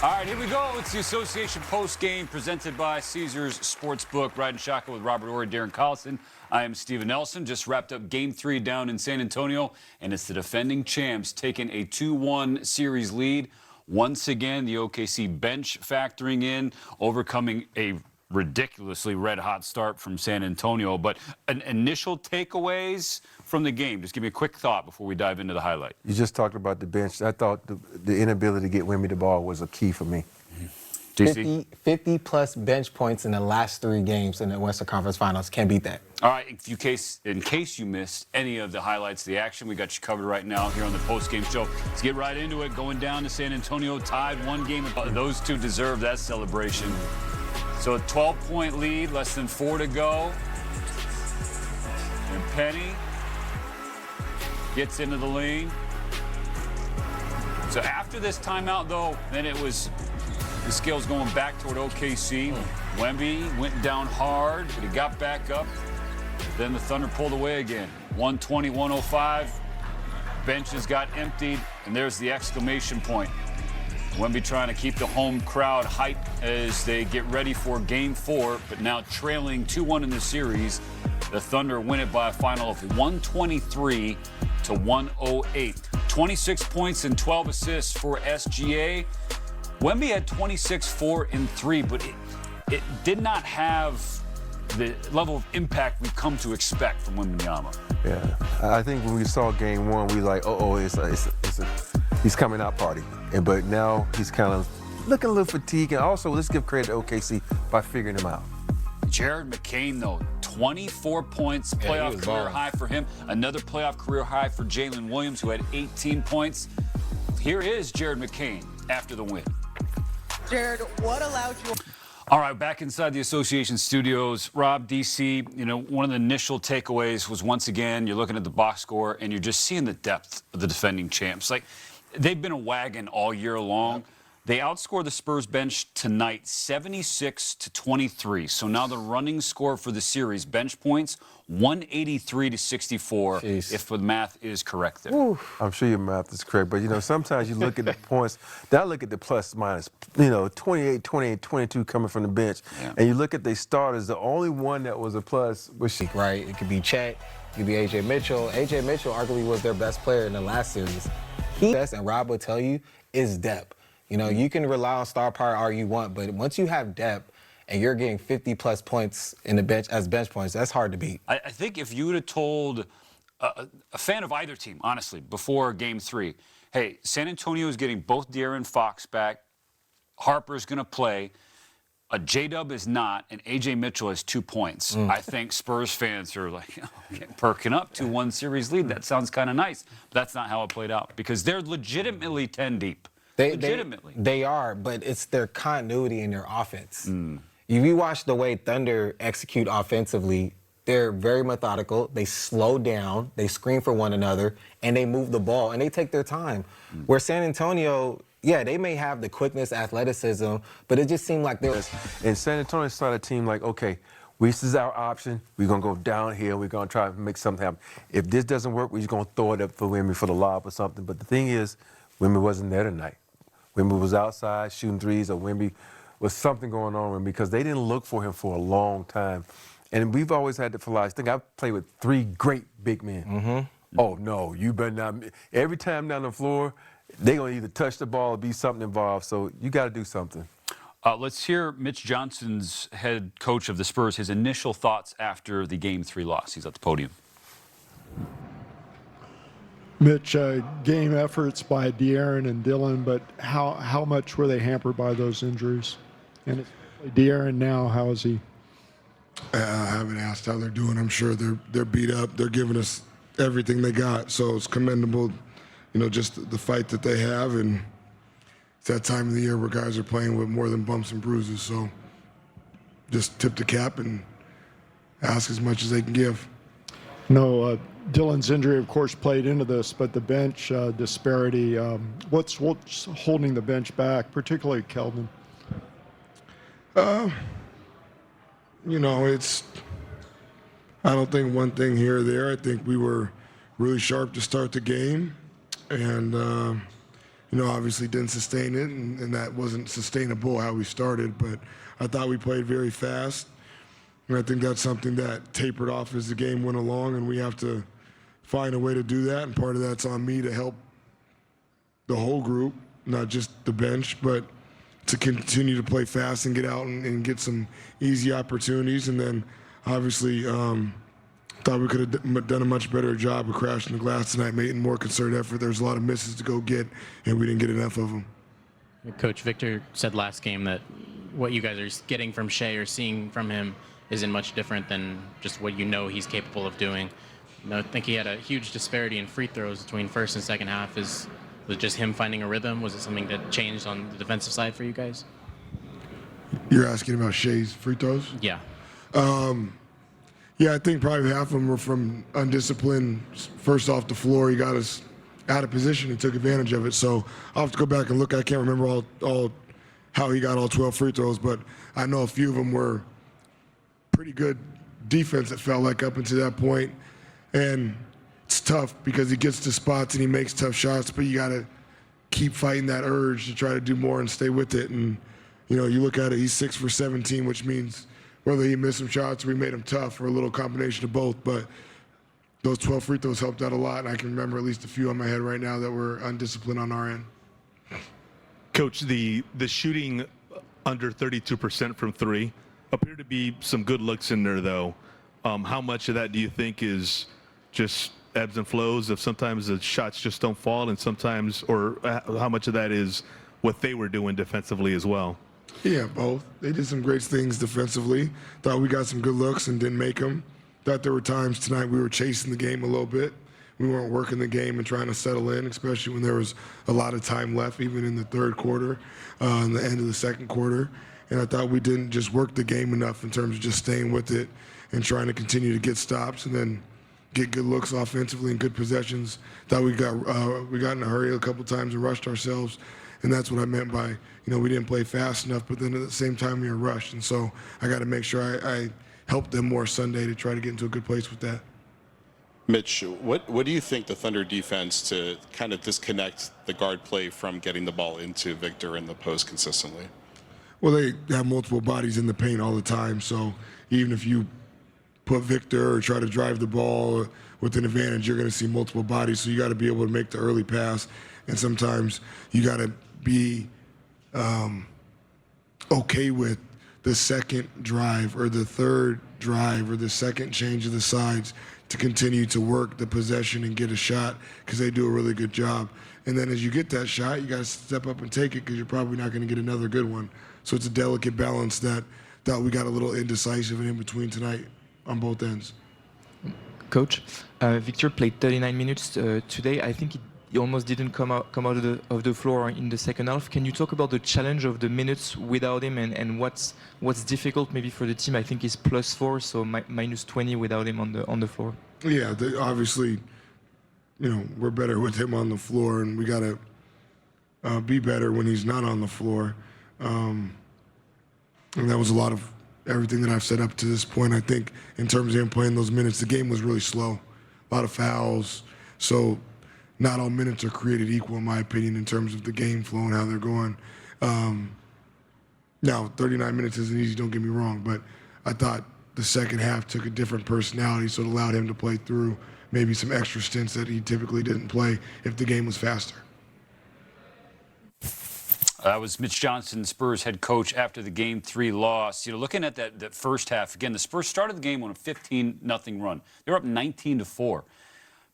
All right, here we go. It's the Association Post Game presented by Caesars Sportsbook. Riding shotgun with Robert Ory, Darren Collison. I am Steven Nelson. Just wrapped up Game 3 down in San Antonio, and it's the defending champs taking a 2-1 series lead. Once again, the OKC bench factoring in, overcoming a ridiculously red-hot start from San Antonio. But initial takeaways from the game. Just give me a quick thought before we dive into the highlight. You just talked about the bench. I thought the inability to get Wemby the ball was a key for me. 50-plus bench points in the last 3 games in the Western Conference Finals. Can't beat that. All right, in case you missed any of the highlights of the action, we got you covered right now here on the post-game show. Let's get right into it. Going down to San Antonio, tied 1 game. Those two deserve that celebration. So a 12-point lead, less than 4 to go. And Penny gets into the lane. So after this timeout, though, then it was the scales going back toward OKC. Wemby went down hard, but he got back up. Then the Thunder pulled away again. 120-105. Benches got emptied, and there's the exclamation point. Wemby trying to keep the home crowd hyped as they get ready for Game 4, but now trailing 2-1 in the series. The Thunder win it by a final of 123-108. 26 points and 12 assists for SGA. Wemby had 26, 4, and 3, but it did not have the level of impact we've come to expect from Wembanyama. Yeah, I think when we saw Game 1, we were like, he's coming out party. But now he's kind of looking a little fatigued. And also, let's give credit to OKC by figuring him out. Jared McCain, though, 24 points, playoff career high for him. Another playoff career high for Jalen Williams, who had 18 points. Here is Jared McCain after the win. Jared, what allowed you? All right, back inside the association studios. Rob, DC, one of the initial takeaways was, once again, you're looking at the box score and you're just seeing the depth of the defending champs. Like, they've been a wagon all year long. Yep. They outscored the Spurs bench tonight 76-23. So now the running score for the series, bench points, 183-64, if the math is correct there. Ooh, I'm sure your math is correct, but sometimes you look at the points, then I look at the plus minus, 28, 28, 22 coming from the bench, and you look at the starters, the only one that was a plus was Right, it could be Chet, it could be A.J. Mitchell. A.J. Mitchell arguably was their best player in the last series. And Rob will tell you, is depth. You can rely on star power all you want, but once you have depth and you're getting 50-plus points in the bench as bench points, that's hard to beat. I think if you would have told a fan of either team, honestly, before Game 3, hey, San Antonio is getting both De'Aaron Fox back, Harper's going to play, J-Dub is not, and A.J. Mitchell has 2 points. I think Spurs fans are like, perking up 2-1 series lead. That sounds kind of nice. But that's not how it played out because they're legitimately 10 deep. They are, but it's their continuity in their offense. If you watch the way Thunder execute offensively, they're very methodical. They slow down, they screen for one another, and they move the ball, and they take their time. Where San Antonio, they may have the quickness, athleticism, but it just seemed like they were. And San Antonio started a team like, okay, this is our option. We're going to go downhill. We're going to try to make something happen. If this doesn't work, we're just going to throw it up for Wemby for the lob or something. But the thing is, Wemby wasn't there tonight. Wemby was outside shooting threes, or Wemby was something going on with him because they didn't look for him for a long time. And we've always had the philosophy. I think I've played with 3 great big men. Oh, no, you better not. Every time down the floor, they're going to either touch the ball or be something involved. So you got to do something. Let's hear Mitch Johnson's head coach of the Spurs, his initial thoughts after the Game 3 loss. He's at the podium. Mitch, game efforts by De'Aaron and Dillon, but how much were they hampered by those injuries? And De'Aaron now, how is he? I haven't asked how they're doing. I'm sure they're beat up. They're giving us everything they got, so it's commendable, just the fight that they have. And it's that time of the year where guys are playing with more than bumps and bruises. So just tip the cap and ask as much as they can give. No, Dillon's injury, of course, played into this, but the bench disparity, what's holding the bench back, particularly Keldon? I don't think one thing here or there. I think we were really sharp to start the game. And, obviously didn't sustain it, and that wasn't sustainable how we started. But I thought we played very fast, and I think that's something that tapered off as the game went along, and we have to find a way to do that. And part of that's on me to help the whole group, not just the bench, but to continue to play fast and get out and get some easy opportunities. And then obviously thought we could have done a much better job of crashing the glass tonight, making more concerted effort. There was a lot of misses to go get, and we didn't get enough of them. Coach Victor said last game that what you guys are getting from Shea or seeing from him isn't much different than just what he's capable of doing. I think he had a huge disparity in free throws between first and second half. Was it just him finding a rhythm? Was it something that changed on the defensive side for you guys? You're asking about Shea's free throws? Yeah. Yeah, I think probably half of them were from undisciplined. First off the floor, he got us out of position and took advantage of it. So I'll have to go back and look. I can't remember all how he got all 12 free throws, but I know a few of them were pretty good defense, it felt like, up until that point. And it's tough because he gets to spots and he makes tough shots, but you got to keep fighting that urge to try to do more and stay with it. And, you look at it, he's 6 for 17, which means whether he missed some shots or we made him tough or a little combination of both. But those 12 free throws helped out a lot, and I can remember at least a few on my head right now that were undisciplined on our end. Coach, the shooting under 32% from three appear to be some good looks in there, though. How much of that do you think is just ebbs and flows of sometimes the shots just don't fall, and sometimes, or how much of that is what they were doing defensively as well? Yeah, both. They did some great things defensively. Thought we got some good looks and didn't make them. Thought there were times tonight we were chasing the game a little bit. We weren't working the game and trying to settle in, especially when there was a lot of time left, even in the third quarter, and the end of the second quarter. And I thought we didn't just work the game enough in terms of just staying with it and trying to continue to get stops and then get good looks offensively and good possessions. Thought we got in a hurry a couple times and rushed ourselves. And that's what I meant by, we didn't play fast enough, but then at the same time we were rushed. And so I got to make sure I help them more Sunday to try to get into a good place with that. Mitch, what do you think the Thunder defense to kind of disconnect the guard play from getting the ball into Victor in the post consistently? Well, they have multiple bodies in the paint all the time. So even if you put Victor or try to drive the ball with an advantage, you're going to see multiple bodies. So you got to be able to make the early pass. And sometimes you got to be okay with the second drive or the third drive or the second change of the sides to continue to work the possession and get a shot, because they do a really good job. And then as you get that shot, you got to step up and take it, because you're probably not going to get another good one. So it's a delicate balance that we got a little indecisive and in between tonight on both ends. Coach, Victor played 39 minutes today. I think he almost didn't come out of the floor in the second half. Can you talk about the challenge of the minutes without him and what's difficult maybe for the team? I think he's +4, so minus 20 without him on the floor. Yeah, obviously, we're better with him on the floor, and we got to be better when he's not on the floor. And that was a lot of everything that I've said up to this point. I think in terms of him playing those minutes, the game was really slow. A lot of fouls. So not all minutes are created equal, in my opinion, in terms of the game flow and how they're going. Now, 39 minutes isn't easy, don't get me wrong, but I thought the second half took a different personality, so it allowed him to play through maybe some extra stints that he typically didn't play if the game was faster. That was Mitch Johnson, Spurs head coach, after the Game 3 loss. Looking at that first half, again, the Spurs started the game on a 15-0 run. They were up 19-4.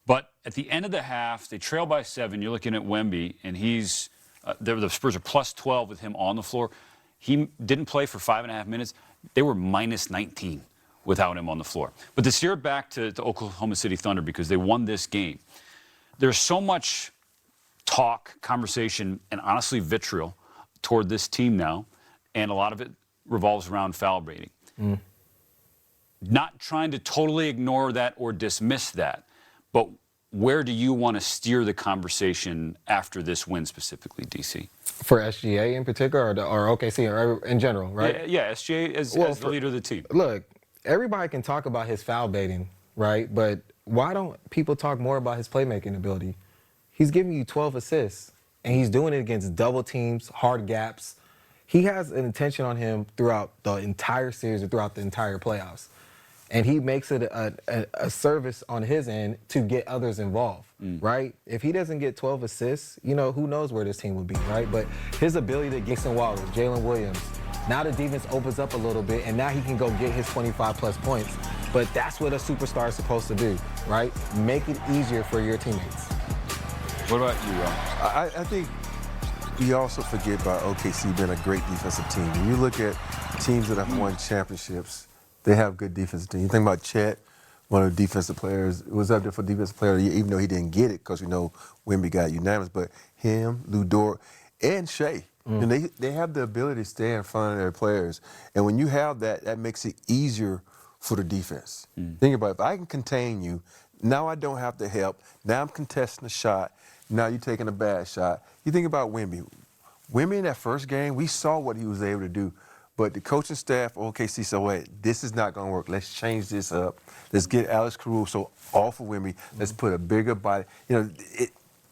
But at the end of the half, they trail by 7. You're looking at Wemby, and the Spurs are +12 with him on the floor. He didn't play for 5.5 minutes. They were -19 without him on the floor. But to steer it back to Oklahoma City Thunder, because they won this game, there's so much talk, conversation, and honestly vitriol toward this team now, and a lot of it revolves around foul rating. Not trying to totally ignore that or dismiss that, but where do you want to steer the conversation after this win specifically, DC? For SGA in particular, or OKC, or in general, right? Yeah, SGA as the leader of the team. Look, everybody can talk about his foul baiting, right? But why don't people talk more about his playmaking ability? He's giving you 12 assists. and he's doing it against double teams, hard gaps. He has an attention on him throughout the entire series or throughout the entire playoffs. And he makes it a service on his end to get others involved, right? If he doesn't get 12 assists, you know, who knows where this team would be, right? But his ability to get Wallace, Jalen Williams, now the defense opens up a little bit, and now he can go get his 25-plus points. But that's what a superstar is supposed to do, right? Make it easier for your teammates. What about you, Ron? I think we also forget about OKC being a great defensive team. When you look at teams that have won championships, they have good defensive teams. You think about Chet, one of the defensive players, was up there for defensive player, even though he didn't get it because we know Wemby got unanimous. But him, Lou Dort, and Shea, and they have the ability to stay in front of their players. And when you have that, that makes it easier for the defense. Think about it. If I can contain you, now I don't have to help. Now I'm contesting the shot. Now you're taking a bad shot. You think about Wemby. Wemby in that first game, we saw what he was able to do. But the coaching staff, OKC said, wait, this is not going to work. Let's change this up. Let's get Alex Caruso off of Wemby. Let's put a bigger body. You know,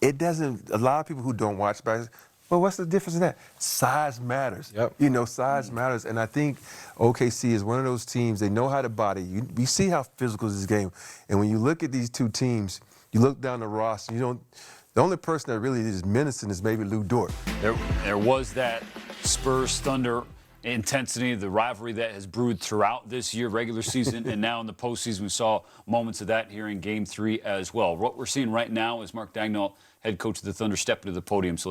it doesn't, a lot of people who don't watch basketball, well, what's the difference in that? Size matters. Yep. You know, size matters. And I think OKC is one of those teams, they know how to body. We see how physical is this game. And when you look at these two teams, you look down the roster, you don't, the only person that really is menacing is maybe Lou Dort. There was that Spurs-Thunder intensity, the rivalry that has brewed throughout this year, regular season, and now in the postseason. We saw moments of that here in Game 3 as well. What we're seeing right now is Mark Daigneault, head coach of the Thunder, step into the podium. So